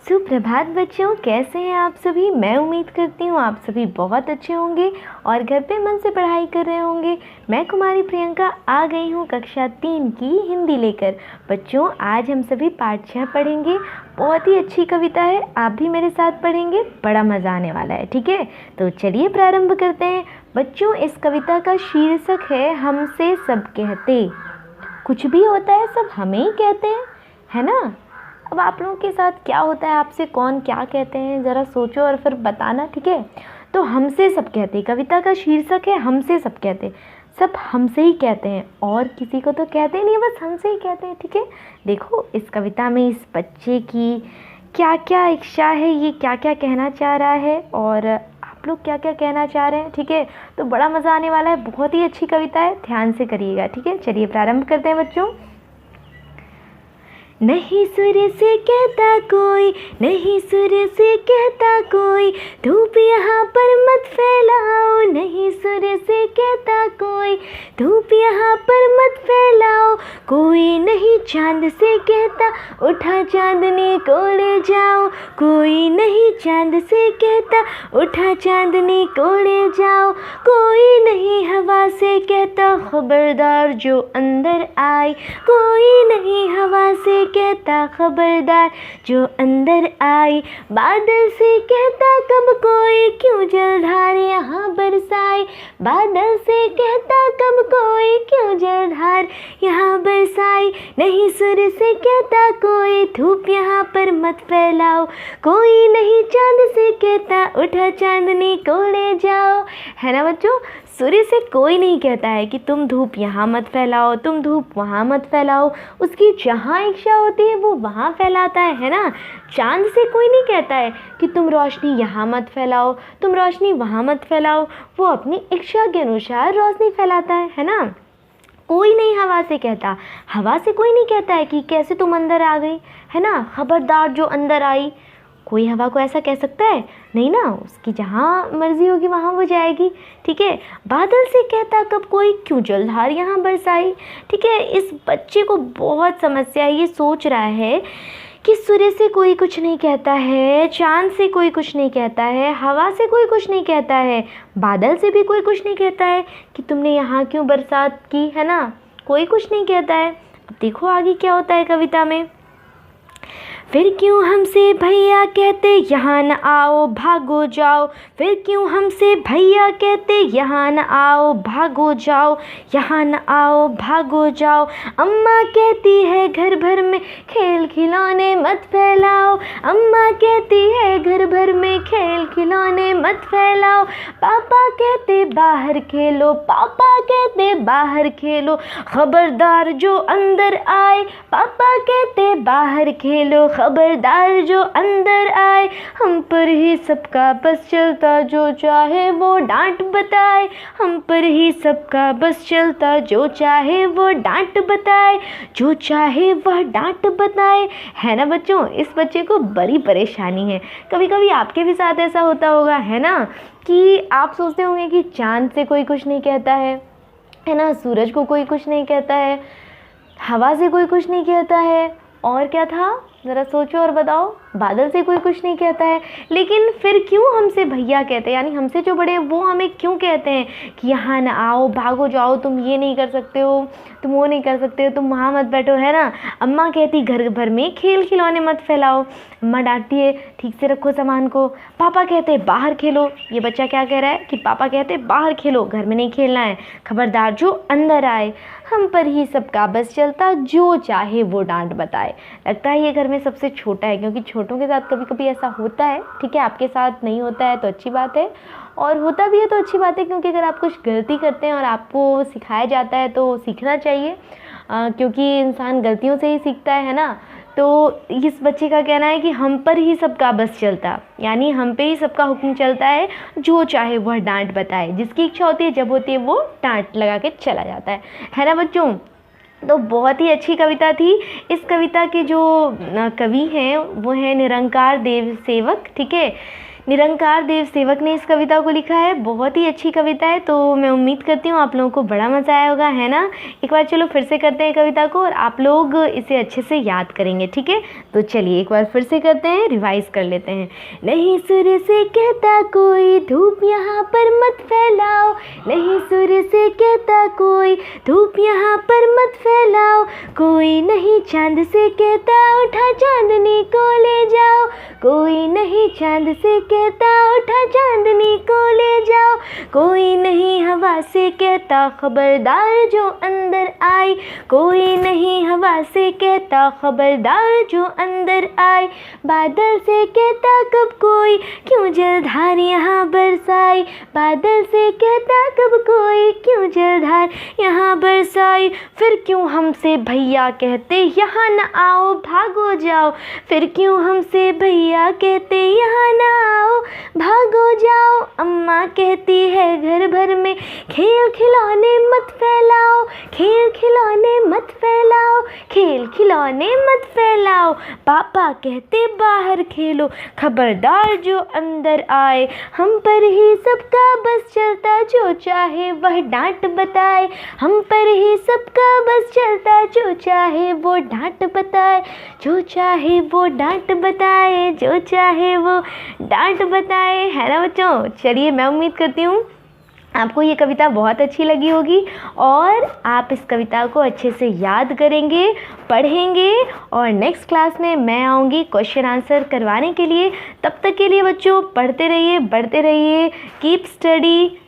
सुप्रभात बच्चों, कैसे हैं आप सभी। मैं उम्मीद करती हूँ आप सभी बहुत अच्छे होंगे और घर पे मन से पढ़ाई कर रहे होंगे। मैं कुमारी प्रियंका आ गई हूँ कक्षा 3 की हिंदी लेकर। बच्चों, आज हम सभी पाठ 6 पढ़ेंगे। बहुत ही अच्छी कविता है, आप भी मेरे साथ पढ़ेंगे, बड़ा मज़ा आने वाला है। ठीक है, तो चलिए प्रारंभ करते हैं। बच्चों, इस कविता का शीर्षक है हमसे सब कहते। कुछ भी होता है सब हमें ही कहते हैं, है ना। अब आप लोगों के साथ क्या होता है, आपसे कौन क्या कहते हैं, ज़रा सोचो और फिर बताना। ठीक है, तो हमसे सब कहते, कविता का शीर्षक है हमसे सब कहते। सब हमसे ही कहते हैं और किसी को तो कहते नहीं, बस हमसे ही कहते हैं। ठीक है, देखो इस कविता में इस बच्चे की क्या क्या इच्छा है, ये क्या क्या कहना चाह रहा है और आप लोग क्या क्या कहना चाह रहे हैं। ठीक है, तो बड़ा मज़ा आने वाला है। बहुत ही अच्छी कविता है, ध्यान से करिएगा। ठीक है, चलिए प्रारंभ करते हैं बच्चों। नहीं सुर से कहता कोई, नहीं सुर से कहता कोई, धूप यहाँ पर मत फैलाओ। नहीं सुर से कहता कोई, धूप यहाँ पर मत फैलाओ। कोई नहीं चांद से कहता, उठा चांदनी को ले जाओ। कोई नहीं चांद से कहता, उठा चांदनी को ले जाओ। कोई नहीं हवा से कहता, खबरदार जो अंदर आए। कोई नहीं हवा से कहता, खबरदार जो अंदर आई। बादल से कहता कब कोई, क्यों जलधार यहाँ बरसाए। बादल से कहता कब कोई, क्यों जलधार यहाँ बरसाए। नहीं सुर से कहता कोई, धूप यहाँ पर मत फैलाओ। कोई नहीं चांद से कहता, उठा चांदनी को ले जाओ। है ना बच्चों, सूर्य से कोई नहीं कहता है कि तुम धूप यहाँ मत फैलाओ, तुम धूप वहाँ मत फैलाओ। उसकी जहाँ इच्छा होती है वो वहाँ फैलाता है ना। चांद से कोई नहीं कहता है कि तुम रोशनी यहाँ मत फैलाओ, तुम रोशनी वहाँ मत फैलाओ। वो अपनी इच्छा के अनुसार रोशनी फैलाता है ना। कोई नहीं हवा से कहता, हवा से कोई नहीं कहता है कि कैसे तुम अंदर आ गई, है ना। खबरदार जो अंदर आई। कोई हवा को ऐसा कह सकता है नहीं ना, उसकी जहाँ मर्जी होगी वहाँ वो जाएगी। ठीक है, बादल से कहता कब कोई, क्यों जलधार यहाँ बरसाई। ठीक है, इस बच्चे को बहुत समस्या है। ये सोच रहा है कि सूर्य से कोई कुछ नहीं कहता है, चांद से कोई कुछ नहीं कहता है, हवा से कोई कुछ नहीं कहता है, बादल से भी कोई कुछ नहीं कहता है कि तुमने यहाँ क्यों बरसात की, है ना। कोई कुछ नहीं कहता है। अब देखो आगे क्या होता है कविता में। फिर क्यों हमसे भैया कहते, यहाँ न आओ भागो जाओ। फिर क्यों हमसे भैया कहते, यहाँ न आओ भागो जाओ। यहाँ न आओ भागो जाओ। अम्मा कहती है घर भर में खेल खिलौने मत फैलाओ। अम्मा कहती है घर भर में खेल खिलौने मत फैलाओ। पापा कहते बाहर खेलो, पापा कहते बाहर खेलो। खबरदार जो अंदर आए। पापा कहते बाहर खेलो, खबरदार जो अंदर आए। हम पर ही सबका बस चलता, जो चाहे वो डांट बताए। हम पर ही सबका बस चलता, जो चाहे वो डांट बताए। जो चाहे वह डांट बताए। है ना बच्चों, इस बच्चे को बड़ी परेशानी है। कभी कभी आपके भी साथ ऐसा होता होगा, है ना, कि आप सोचते होंगे कि चांद से कोई कुछ नहीं कहता है ना, सूरज को कोई कुछ नहीं कहता है, हवा से कोई कुछ नहीं कहता है, और क्या था ज़रा सोचो और बताओ। बादल से कोई कुछ नहीं कहता है। लेकिन फिर क्यों हमसे भैया कहते हैं, यानी हमसे जो बड़े हैं वो हमें क्यों कहते हैं कि यहाँ ना आओ भागो जाओ, तुम ये नहीं कर सकते हो, तुम वो नहीं कर सकते हो, तुम वहाँ मत बैठो, है ना। अम्मा कहती घर भर में खेल खिलौने मत फैलाओ। अम्मा डांटती है ठीक से रखो सामान को। पापा कहते बाहर खेलो। ये बच्चा क्या कह रहा है कि पापा कहते बाहर खेलो, घर में नहीं खेलना है। खबरदार जो अंदर आए। हम पर ही सबका बस चलता, जो चाहे वो डांट बताए। लगता है ये घर में सबसे छोटा है, क्योंकि छोटों के साथ कभी कभी ऐसा होता है। ठीक है, आपके साथ नहीं होता है तो अच्छी बात है, और होता भी है तो अच्छी बात है, क्योंकि अगर आप कुछ गलती करते हैं और आपको सिखाया जाता है तो सीखना चाहिए, क्योंकि इंसान गलतियों से ही सीखता है ना। तो इस बच्चे का कहना है कि हम पर ही सबका बस चलता, यानी हम पे ही सबका हुक्म चलता है, जो चाहे वह डांट बताए। जिसकी इच्छा होती है, जब होती है, वो डांट लगा के चला जाता है ना बच्चों। तो बहुत ही अच्छी कविता थी। इस कविता के जो कवि हैं वो हैं निरंकार देव सेवक। ठीक है, निरंकार देव सेवक ने इस कविता को लिखा है। बहुत ही अच्छी कविता है, तो मैं उम्मीद करती हूँ आप लोगों को बड़ा मज़ा आया होगा, है ना। एक बार चलो फिर से करते हैं कविता को और आप लोग इसे अच्छे से याद करेंगे, ठीक है। तो चलिए एक बार फिर से करते हैं, रिवाइज कर लेते हैं। नहीं सुर से कहता कोई धूप यहाँ पर मत फैलाओ, नहीं सुर से कहता कोई धूप यहाँ पर मत फैलाओ, कोई नहीं चांद से कहता उठा चांदनी को ले जाओ, कोई नहीं चांद से कहता उठा चांदनी को ले जाओ, कोई नहीं हवा से कहता खबरदार जो अंदर आई, कोई नहीं हवा से कहता खबरदार जो अंदर आई, बादल से कहता कब कोई क्यों जलधार यहाँ बरसाई, बादल से कहता कब कोई क्यों जलधार यहाँ बरसाई, फिर क्यों हमसे भैया कहते यहाँ न आओ भागो जाओ, फिर क्यों हमसे भैया कहते यहाँ न आओ भागो जाओ, अम्मा कहती है घर भर में खेल खिलौने मत फैलाओ, खेल खिलौने मत फैलाओ, खेल खिलौने मत फैलाओ, पापा कहते बाहर खेलो खबरदार जो अंदर आए, हम पर ही सबका बस चलता जो चाहे वह डांट बताए, हम पर ही सबका बस चलता जो चाहे वो डांट बताए, जो चाहे वो डांट बताए, जो चाहे वो डांट बताए, है ना बच्चों। चलिए मैं उम्मीद करती हूँ आपको ये कविता बहुत अच्छी लगी होगी और आप इस कविता को अच्छे से याद करेंगे, पढ़ेंगे और नेक्स्ट क्लास में मैं आऊँगी क्वेश्चन आंसर करवाने के लिए। तब तक के लिए बच्चों पढ़ते रहिए, बढ़ते रहिए, कीप स्टडी।